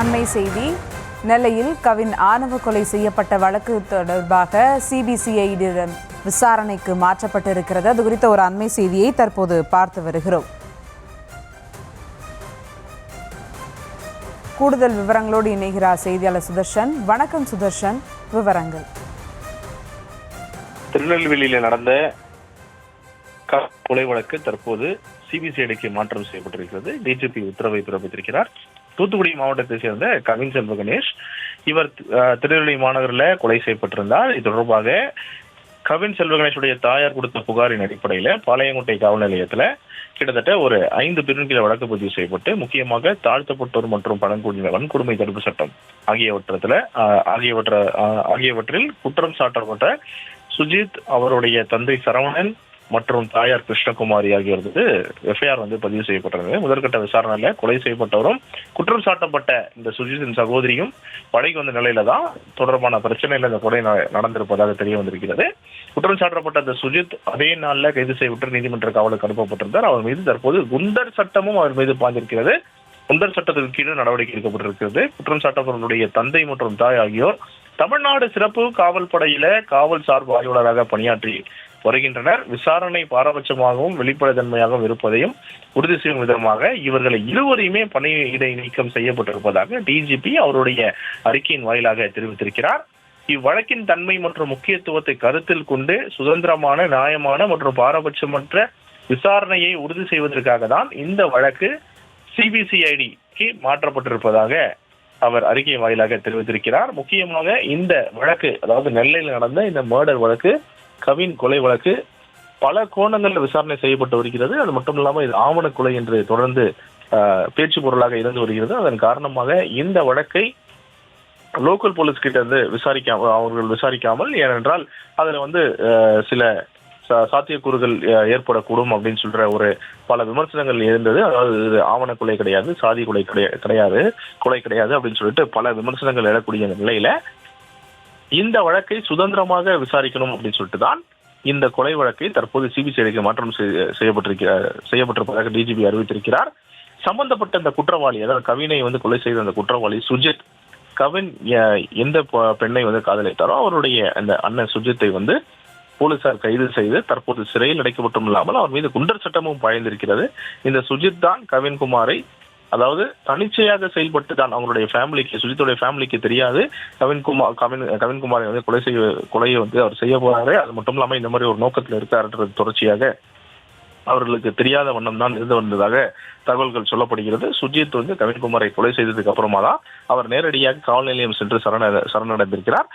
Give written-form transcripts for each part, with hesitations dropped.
அண்மை செய்தி. நெல்லையில் கவின் ஆணவ கொலை செய்யப்பட்ட வழக்கு தொடர்பாக சிபிசிஐடியிடம் விசாரணைக்கு மாற்றப்பட்டிருக்கிறது. அது குறித்த ஒரு அண்மை செய்தியை தற்போது பார்த்து வருகிறோம். கூடுதல் விவரங்களோடு இணைகிறார் செய்தியாளர் சுதர்ஷன். வணக்கம் சுதர்ஷன், விவரங்கள். திருநெல்வேலியில் நடந்த கொலை வழக்கு தற்போது சிபிசிஐடிக்கு மாற்றம் செய்யப்பட்டிருக்கிறது. டிஜிபி உத்தரவை பிறப்பித்திருக்கிறார். தூத்துக்குடி மாவட்டத்தை சேர்ந்த கவின் செல்வ கணேஷ் இவர் திருநெல்வேலி மாநகரில் கொலை செய்யப்பட்டிருந்தார். இது தொடர்பாக கவின் செல்வ கணேஷுடைய தாயார் கொடுத்த புகாரின் அடிப்படையில் பாளையங்கோட்டை காவல் நிலையத்தில் கிட்டத்தட்ட ஒரு 5 பிரிவுகளில் வழக்கு பதிவு செய்யப்பட்டு, முக்கியமாக தாழ்த்தப்பட்டோர் மற்றும் பழங்குடியினர் வன்கொடுமை தடுப்பு சட்டம் ஆகியவற்றில் குற்றம் சாட்டப்பட்ட சுஜித், அவருடைய தந்தை சரவணன் மற்றும் தாயார் கிருஷ்ணகுமாரி ஆகியோருக்கு எஃப்ஐஆர் பதிவு செய்யப்பட்டிருந்தது. முதற்கட்ட விசாரணையில கொலை செய்யப்பட்டவரும் குற்றம் சாட்டப்பட்ட இந்த சுஜித்தின் சகோதரியும் படைக்கு வந்த நிலையில தான் தொடர்பான பிரச்சனையில இந்த கொலை நடந்திருப்பதாக தெரிய வந்திருக்கிறது. குற்றம் சாட்டப்பட்ட இந்த சுஜித் அதே நாளில் கைது செய்யப்பட்டு நீதிமன்ற காவலுக்கு அனுப்பப்பட்டிருந்தார். அவர் மீது தற்போது குண்டர் சட்டமும் அவர் மீது பாய்ந்திருக்கிறது. குண்டர் சட்டத்திற்கு கீழே நடவடிக்கை எடுக்கப்பட்டிருக்கிறது. குற்றம் சாட்டப்பவர்களுடைய தந்தை மற்றும் தாய் ஆகியோர் தமிழ்நாடு சிறப்பு காவல் படையில காவல் சார்பு ஆய்வாளராக பணியாற்றி வருகின்றனர். விசாரணை பாரபட்சமாகவும் வெளிப்படைத்தன்மையாகவும் இருப்பதையும் உறுதி செய்யும் விதமாக இவர்களை இருவரையுமே பணியிடை நீக்கம் செய்யப்பட்டிருப்பதாக டிஜிபி அவருடைய அறிக்கையின் வாயிலாக தெரிவித்திருக்கிறார். இவ்வழக்கின் தன்மை மற்றும் முக்கியத்துவத்தை கருத்தில் கொண்டு சுதந்திரமான, நியாயமான மற்றும் பாரபட்சமற்ற விசாரணையை உறுதி செய்வதற்காக தான் இந்த வழக்கு சிபிசிஐடிக்கு மாற்றப்பட்டிருப்பதாக அவர் அறிக்கை வாயிலாக தெரிவித்திருக்கிறார். முக்கியமாக இந்த வழக்கு, அதாவது நெல்லையில் நடந்த இந்த மர்டர் வழக்கு, கவின் கொலை வழக்கு பல கோணங்களில் விசாரணை செய்யப்பட்டு வருகிறது. அது மட்டும் இல்லாமல் இது ஆவண கொலை என்று தொடர்ந்து பேச்சு பொருளாக இருந்து வருகிறது. அதன் காரணமாக இந்த வழக்கை லோக்கல் போலீஸ் கிட்ட அவர்கள் விசாரிக்காமல், ஏனென்றால் அதுல சில சாத்தியக்கூறுகள் ஏற்படக்கூடும் அப்படின்னு சொல்ற ஒரு பல விமர்சனங்கள் இருந்தது. அதாவது இது ஆவண கொலை கிடையாது, சாதி கொலை கிடையாது அப்படின்னு சொல்லிட்டு பல விமர்சனங்கள் எழக்கூடிய நிலையில இந்த வழக்கை சுதந்திரமாக விசாரிக்கணும் அப்படின்னு சொல்லிட்டு தான் இந்த கொலை வழக்கை தற்போது சிபிசிஐடிக்கு மாற்றம் செய்யப்பட்டிருப்பதாக டிஜிபி அறிவித்திருக்கிறார். சம்பந்தப்பட்ட இந்த குற்றவாளி, அதாவது கவினை கொலை செய்த அந்த குற்றவாளி சுஜித், கவின் எந்த பெண்ணை காதலித்தாரோ அவருடைய அந்த அண்ணன் சுஜித்தை போலீசார் கைது செய்து தற்போது சிறையில் அடைக்கப்பட்டும் இல்லாமல் அவர் மீது குண்டர் சட்டமும் பாய்ந்திருக்கிறது. இந்த சுஜித் தான் கவின்குமாரை, அதாவது தனிச்சையாக செயல்பட்டு தான் அவங்களுடைய ஃபேமிலிக்கு, சுஜித்துடைய ஃபேமிலிக்கு தெரியாது கவின்குமாரை கொலையை அவர் செய்ய போறாரு. அது மட்டும் இல்லாமல் இந்த மாதிரி ஒரு நோக்கத்தில் இருக்காருன்றது தொடர்ச்சியாக அவர்களுக்கு தெரியாத வண்ணம் தான் இருந்து வந்ததாக தகவல்கள் சொல்லப்படுகிறது. சுஜித் கவின்குமாரை கொலை செய்ததுக்கு அப்புறமா தான் அவர் நேரடியாக காவல் நிலையம் சென்று சரணடைந்திருக்கிறார்.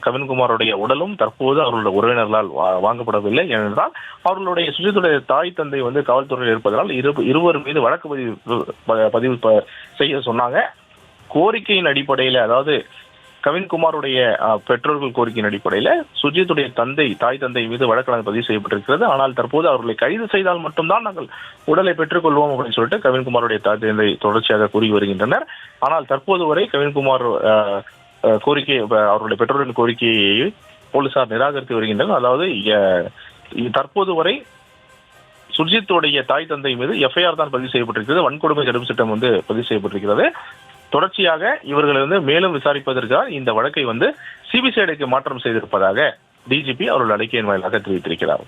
கவின்குமாருடைய உடலும் தற்போது அவர்களுடைய உறவினர்களால் வாங்கப்படவில்லை. ஏனென்றால் அவர்களுடைய சுஜித்துடைய தாய் தந்தை காவல்துறையில் இருப்பதனால் இருவர் மீது வழக்கு பதிவு செய்ய சொன்னாங்க. கோரிக்கையின் அடிப்படையில், அதாவது கவின்குமாருடைய பெற்றோர்கள் கோரிக்கையின் அடிப்படையில் சுஜித்துடைய தாய் தந்தை மீது வழக்கு பதிவு செய்யப்பட்டிருக்கிறது. ஆனால் தற்போது அவர்களை கைது செய்தால் மட்டும்தான் நாங்கள் உடலை பெற்றுக்கொள்வோம் அப்படின்னு சொல்லிட்டு கவின்குமாருடைய தாய் தந்தை தொடர்ச்சியாக கூறி வருகின்றனர். ஆனால் தற்போது வரை கவின்குமார் கோரிக்கை, அவருடைய பெற்றோரின் கோரிக்கையை போலீசார் நிராகரித்து வருகின்றனர். அதாவது தற்போது வரை சுஜித்துடைய தாய் தந்தை மீது எஃப்ஐஆர் தான் பதிவு செய்யப்பட்டிருக்கிறது. வன்கொடுமை தடுப்பு சட்டம் பதிவு செய்யப்பட்டிருக்கிறது. தொடர்ச்சியாக இவர்களை மேலும் விசாரிப்பதற்காக இந்த வழக்கை சிபிசிஐடிக்கு மாற்றம் செய்திருப்பதாக டிஜிபி அவர்கள் அறிக்கையின் வாயிலாக தெரிவித்திருக்கிறார்.